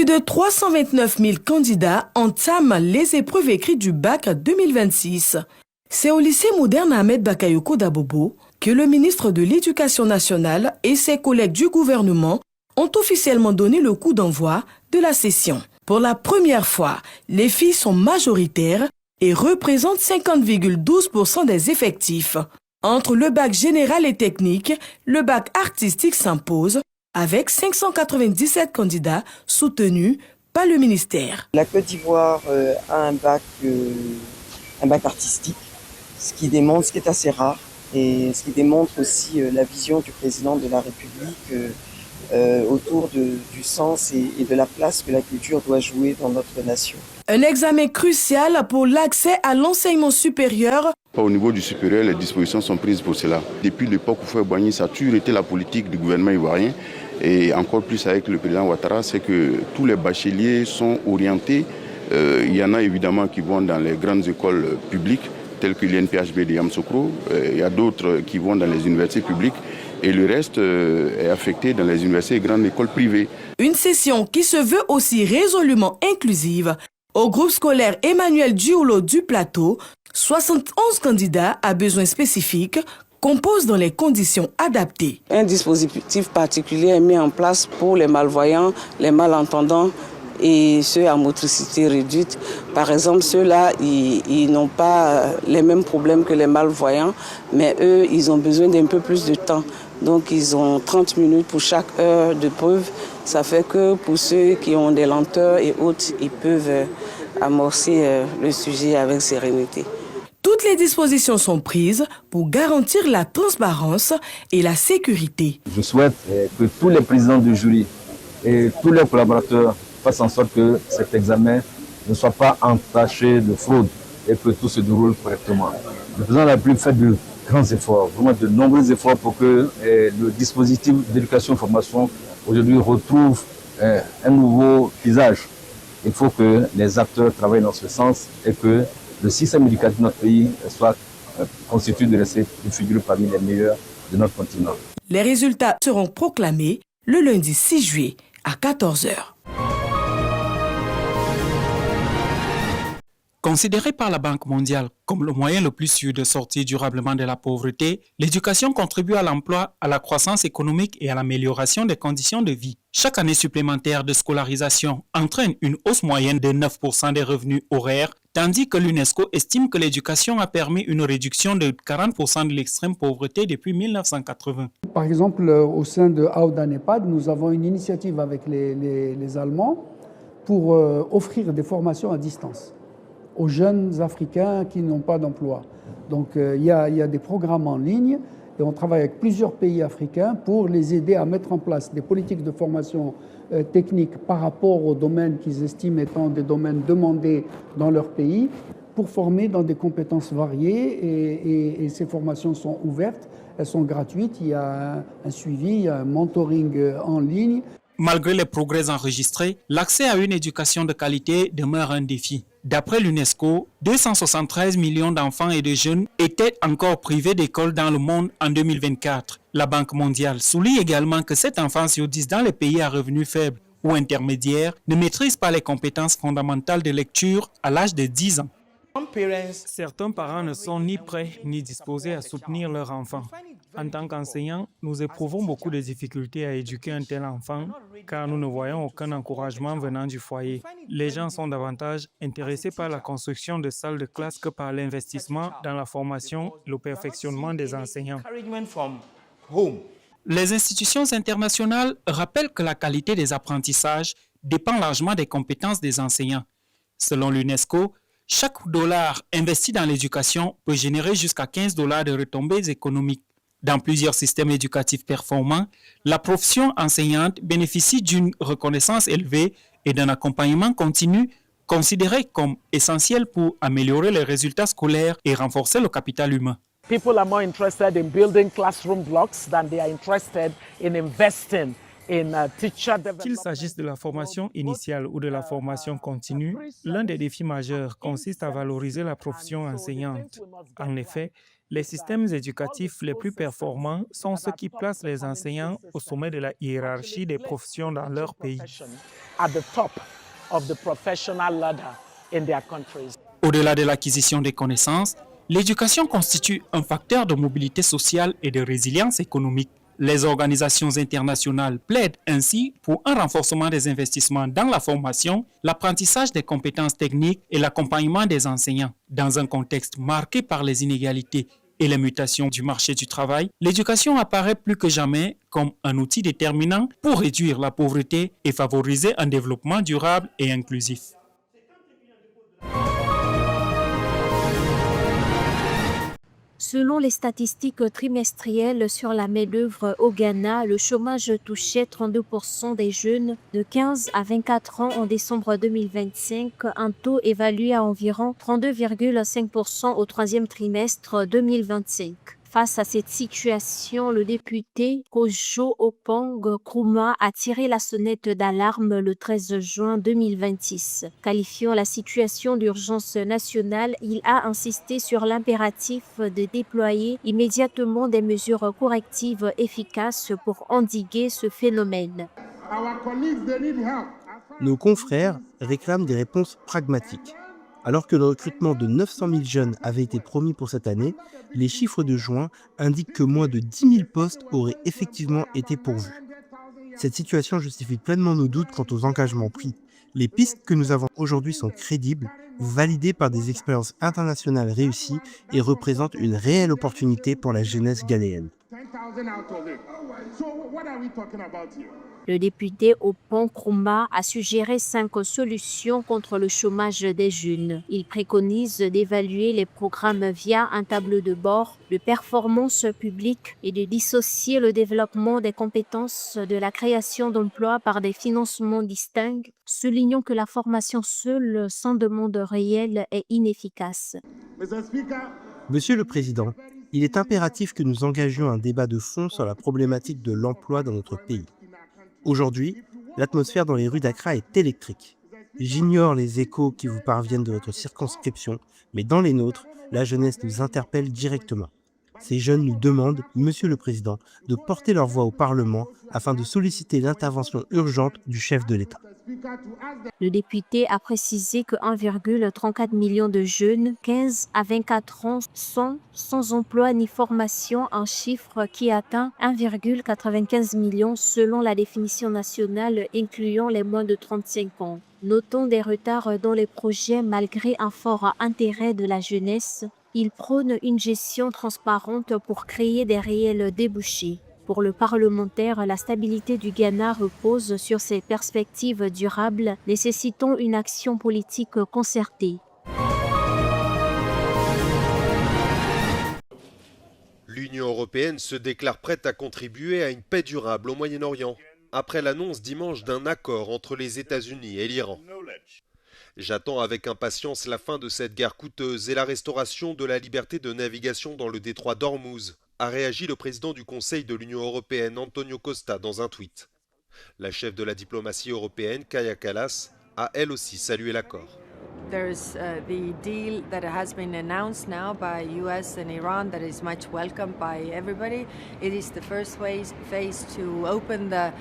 Plus de 329 000 candidats entament les épreuves écrites du bac 2026. C'est au lycée moderne Ahmed Bakayoko d'Abobo que le ministre de l'Éducation nationale et ses collègues du gouvernement ont officiellement donné le coup d'envoi de la session. Pour la première fois, les filles sont majoritaires et représentent 50,12% des effectifs. Entre le bac général et technique, le bac artistique s'impose avec 597 candidats soutenus par le ministère. La Côte d'Ivoire a un bac artistique, ce qui est assez rare et ce qui démontre aussi la vision du président de la République autour du sens et de la place que la culture doit jouer dans notre nation. Un examen crucial pour l'accès à l'enseignement supérieur. Au niveau du supérieur, les dispositions sont prises pour cela. Depuis l'époque où Houphouët-Boigny, ça a toujours été la politique du gouvernement ivoirien. Et encore plus avec le président Ouattara, c'est que tous les bacheliers sont orientés. Il y en a évidemment qui vont dans les grandes écoles publiques, telles que l'INPHB de Yamoussoukro. Il y a d'autres qui vont dans les universités publiques. Et le reste est affecté dans les universités et grandes écoles privées. Une session qui se veut aussi résolument inclusive. Au groupe scolaire Emmanuel Dioulo du Plateau, 71 candidats à besoins spécifiques composent dans les conditions adaptées. Un dispositif particulier est mis en place pour les malvoyants, les malentendants et ceux à motricité réduite. Par exemple, ceux-là, ils n'ont pas les mêmes problèmes que les malvoyants, mais eux, ils ont besoin d'un peu plus de temps. Donc, ils ont 30 minutes pour chaque heure de preuve. Ça fait que pour ceux qui ont des lenteurs et autres, ils peuvent amorcer le sujet avec sérénité. Toutes les dispositions sont prises pour garantir la transparence et la sécurité. Je souhaite que tous les présidents de jury et tous les collaborateurs fassent en sorte que cet examen ne soit pas entaché de fraude et que tout se déroule correctement. Le président de la République fait de grands efforts, vraiment de nombreux efforts pour que le dispositif d'éducation et formation aujourd'hui retrouve un nouveau visage. Il faut que les acteurs travaillent dans ce sens et que le système éducatif de notre pays soit constitué de figures parmi les meilleurs de notre continent. Les résultats seront proclamés le lundi 6 juillet à 14h. Considérée par la Banque mondiale comme le moyen le plus sûr de sortir durablement de la pauvreté, l'éducation contribue à l'emploi, à la croissance économique et à l'amélioration des conditions de vie. Chaque année supplémentaire de scolarisation entraîne une hausse moyenne de 9% des revenus horaires, tandis que l'UNESCO estime que l'éducation a permis une réduction de 40% de l'extrême pauvreté depuis 1980. Par exemple, au sein de Auda NEPAD, nous avons une initiative avec les Allemands pour offrir des formations à distance aux jeunes Africains qui n'ont pas d'emploi. Donc il y a des programmes en ligne et on travaille avec plusieurs pays africains pour les aider à mettre en place des politiques de formation technique par rapport aux domaines qu'ils estiment étant des domaines demandés dans leur pays pour former dans des compétences variées et ces formations sont ouvertes, elles sont gratuites, il y a un suivi, il y a un mentoring en ligne. Malgré les progrès enregistrés, l'accès à une éducation de qualité demeure un défi. D'après l'UNESCO, 273 millions d'enfants et de jeunes étaient encore privés d'école dans le monde en 2024. La Banque mondiale souligne également que 7 enfants sur 10 dans les pays à revenus faibles ou intermédiaires ne maîtrisent pas les compétences fondamentales de lecture à l'âge de 10 ans. Certains parents ne sont ni prêts ni disposés à soutenir leur enfant. En tant qu'enseignants, nous éprouvons beaucoup de difficultés à éduquer un tel enfant car nous ne voyons aucun encouragement venant du foyer. Les gens sont davantage intéressés par la construction de salles de classe que par l'investissement dans la formation et le perfectionnement des enseignants. Les institutions internationales rappellent que la qualité des apprentissages dépend largement des compétences des enseignants. Selon l'UNESCO, chaque dollar investi dans l'éducation peut générer jusqu'à 15 $ de retombées économiques. Dans plusieurs systèmes éducatifs performants, la profession enseignante bénéficie d'une reconnaissance élevée et d'un accompagnement continu considéré comme essentiel pour améliorer les résultats scolaires et renforcer le capital humain. People are more interested in building classroom blocks than they are interested in investing Qu'il s'agisse de la formation initiale ou de la formation continue, l'un des défis majeurs consiste à valoriser la profession enseignante. En effet, les systèmes éducatifs les plus performants sont ceux qui placent les enseignants au sommet de la hiérarchie des professions dans leur pays. Au-delà de l'acquisition des connaissances, l'éducation constitue un facteur de mobilité sociale et de résilience économique. Les organisations internationales plaident ainsi pour un renforcement des investissements dans la formation, l'apprentissage des compétences techniques et l'accompagnement des enseignants. Dans un contexte marqué par les inégalités et les mutations du marché du travail, l'éducation apparaît plus que jamais comme un outil déterminant pour réduire la pauvreté et favoriser un développement durable et inclusif. Selon les statistiques trimestrielles sur la main-d'œuvre au Ghana, le chômage touchait 32% des jeunes de 15 à 24 ans en décembre 2025, un taux évalué à environ 32,5% au troisième trimestre 2025. Face à cette situation, le député Kojo Opong Nkrumah a tiré la sonnette d'alarme le 13 juin 2026. Qualifiant la situation d'urgence nationale, il a insisté sur l'impératif de déployer immédiatement des mesures correctives efficaces pour endiguer ce phénomène. Nos confrères réclament des réponses pragmatiques. Alors que le recrutement de 900 000 jeunes avait été promis pour cette année, les chiffres de juin indiquent que moins de 10 000 postes auraient effectivement été pourvus. Cette situation justifie pleinement nos doutes quant aux engagements pris. Les pistes que nous avons aujourd'hui sont crédibles, validées par des expériences internationales réussies et représentent une réelle opportunité pour la jeunesse ghanéenne. Le député Opong Nkrumah a suggéré 5 solutions contre le chômage des jeunes. Il préconise d'évaluer les programmes via un tableau de bord de performance publique et de dissocier le développement des compétences de la création d'emplois par des financements distincts, soulignant que la formation seule, sans demande réelle, est inefficace. Monsieur le Président, il est impératif que nous engagions un débat de fond sur la problématique de l'emploi dans notre pays. Aujourd'hui, l'atmosphère dans les rues d'Accra est électrique. J'ignore les échos qui vous parviennent de votre circonscription, mais dans les nôtres, la jeunesse nous interpelle directement. Ces jeunes nous demandent, Monsieur le Président, de porter leur voix au Parlement afin de solliciter l'intervention urgente du chef de l'État. Le député a précisé que 1,34 million de jeunes, 15 à 24 ans, sont sans emploi ni formation, un chiffre qui atteint 1,95 million selon la définition nationale incluant les moins de 35 ans. Notons des retards dans les projets malgré un fort intérêt de la jeunesse. Il prône une gestion transparente pour créer des réels débouchés. Pour le parlementaire, la stabilité du Ghana repose sur ses perspectives durables, nécessitant une action politique concertée. L'Union européenne se déclare prête à contribuer à une paix durable au Moyen-Orient, après l'annonce dimanche d'un accord entre les États-Unis et l'Iran. J'attends avec impatience la fin de cette guerre coûteuse et la restauration de la liberté de navigation dans le détroit d'Ormuz, a réagi le président du Conseil de l'Union européenne, Antonio Costa, dans un tweet. La chef de la diplomatie européenne, Kaja Kallas, a elle aussi salué l'accord. There's the deal that has been announced now by US and Iran that is much welcomed by everybody. It is the first phase to open the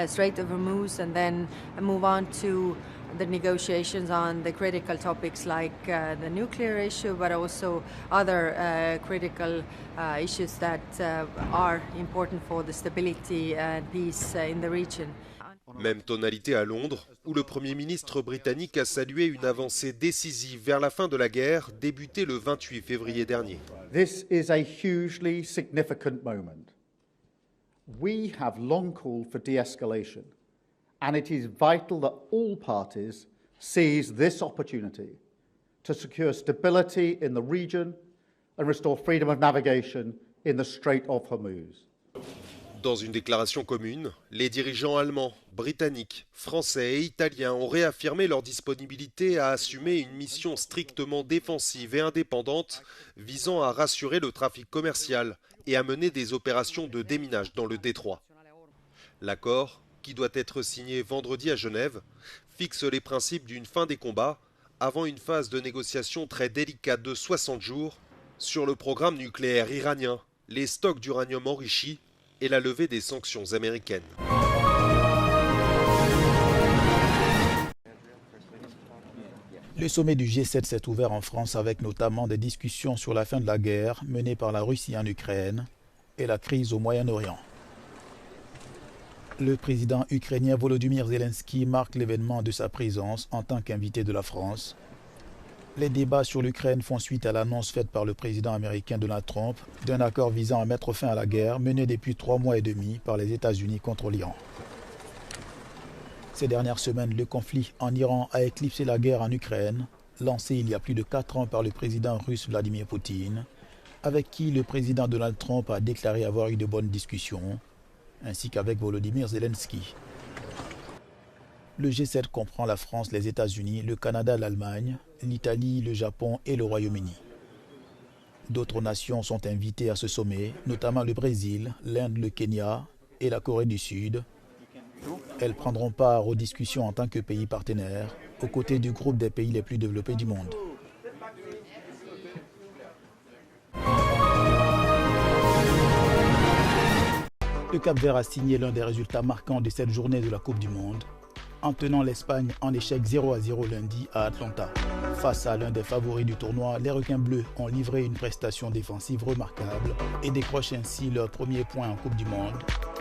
Strait of Hormuz and then move on to the negotiations on the critical topics like the nuclear issue, but also other critical issues that are important for the stability and peace in the region. Même tonalité à Londres, où le Premier ministre britannique a salué une avancée décisive vers la fin de la guerre, débutée le 28 février dernier. This is a hugely significant moment. We have long called for de-escalation, and it is vital that all parties seize this opportunity to secure stability in the region and restore freedom of navigation in the Strait of Hormuz. Dans une déclaration commune, les dirigeants allemands, britanniques, français et italiens ont réaffirmé leur disponibilité à assumer une mission strictement défensive et indépendante visant à rassurer le trafic commercial et à mener des opérations de déminage dans le détroit. L'accord, qui doit être signé vendredi à Genève, fixe les principes d'une fin des combats avant une phase de négociation très délicate de 60 jours sur le programme nucléaire iranien, les stocks d'uranium enrichi et la levée des sanctions américaines. Le sommet du G7 s'est ouvert en France avec notamment des discussions sur la fin de la guerre menée par la Russie en Ukraine et la crise au Moyen-Orient. Le président ukrainien Volodymyr Zelensky marque l'événement de sa présence en tant qu'invité de la France. Les débats sur l'Ukraine font suite à l'annonce faite par le président américain Donald Trump d'un accord visant à mettre fin à la guerre menée depuis 3 mois et demi par les États-Unis contre l'Iran. Ces dernières semaines, le conflit en Iran a éclipsé la guerre en Ukraine, lancée il y a plus de 4 ans par le président russe Vladimir Poutine, avec qui le président Donald Trump a déclaré avoir eu de bonnes discussions, ainsi qu'avec Volodymyr Zelensky. Le G7 comprend la France, les États-Unis, le Canada, l'Allemagne, l'Italie, le Japon et le Royaume-Uni. D'autres nations sont invitées à ce sommet, notamment le Brésil, l'Inde, le Kenya et la Corée du Sud. Elles prendront part aux discussions en tant que pays partenaires, aux côtés du groupe des pays les plus développés du monde. Le Cap-Vert a signé l'un des résultats marquants de cette journée de la Coupe du Monde, en tenant l'Espagne en échec 0-0 lundi à Atlanta. Face à l'un des favoris du tournoi, les requins bleus ont livré une prestation défensive remarquable et décrochent ainsi leur premier point en Coupe du Monde.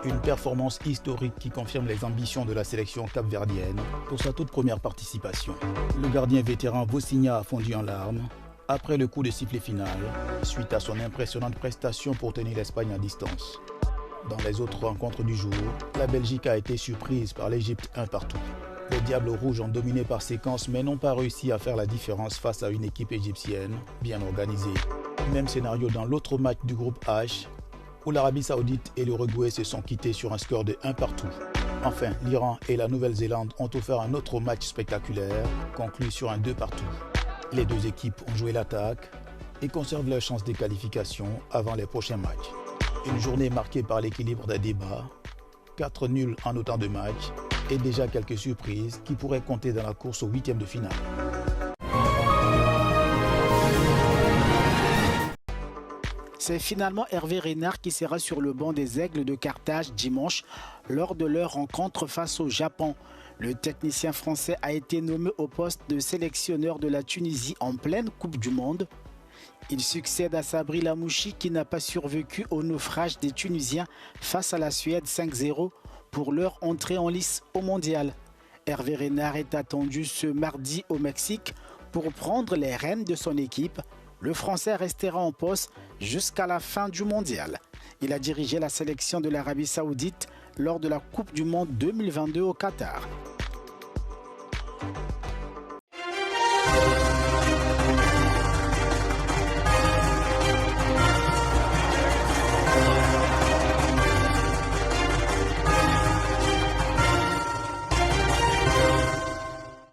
Une performance historique qui confirme les ambitions de la sélection capverdienne pour sa toute première participation. Le gardien vétéran Vosinha a fondu en larmes après le coup de sifflet final, suite à son impressionnante prestation pour tenir l'Espagne à distance. Dans les autres rencontres du jour, la Belgique a été surprise par l'Égypte 1-1. Les Diables Rouges ont dominé par séquence mais n'ont pas réussi à faire la différence face à une équipe égyptienne bien organisée. Même scénario dans l'autre match du groupe H, où l'Arabie Saoudite et l'Uruguay se sont quittés sur un score de 1-1. Enfin, l'Iran et la Nouvelle-Zélande ont offert un autre match spectaculaire, conclu sur un 2-2. Les deux équipes ont joué l'attaque et conservent leur chance de qualification avant les prochains matchs. Une journée marquée par l'équilibre des débats, 4 nuls en autant de matchs et déjà quelques surprises qui pourraient compter dans la course au 8e de finale. C'est finalement Hervé Renard qui sera sur le banc des Aigles de Carthage dimanche lors de leur rencontre face au Japon. Le technicien français a été nommé au poste de sélectionneur de la Tunisie en pleine Coupe du Monde. Il succède à Sabri Lamouchi qui n'a pas survécu au naufrage des Tunisiens face à la Suède 5-0 pour leur entrée en lice au mondial. Hervé Renard est attendu ce mardi au Mexique pour prendre les rênes de son équipe. Le Français restera en poste jusqu'à la fin du mondial. Il a dirigé la sélection de l'Arabie Saoudite lors de la Coupe du Monde 2022 au Qatar.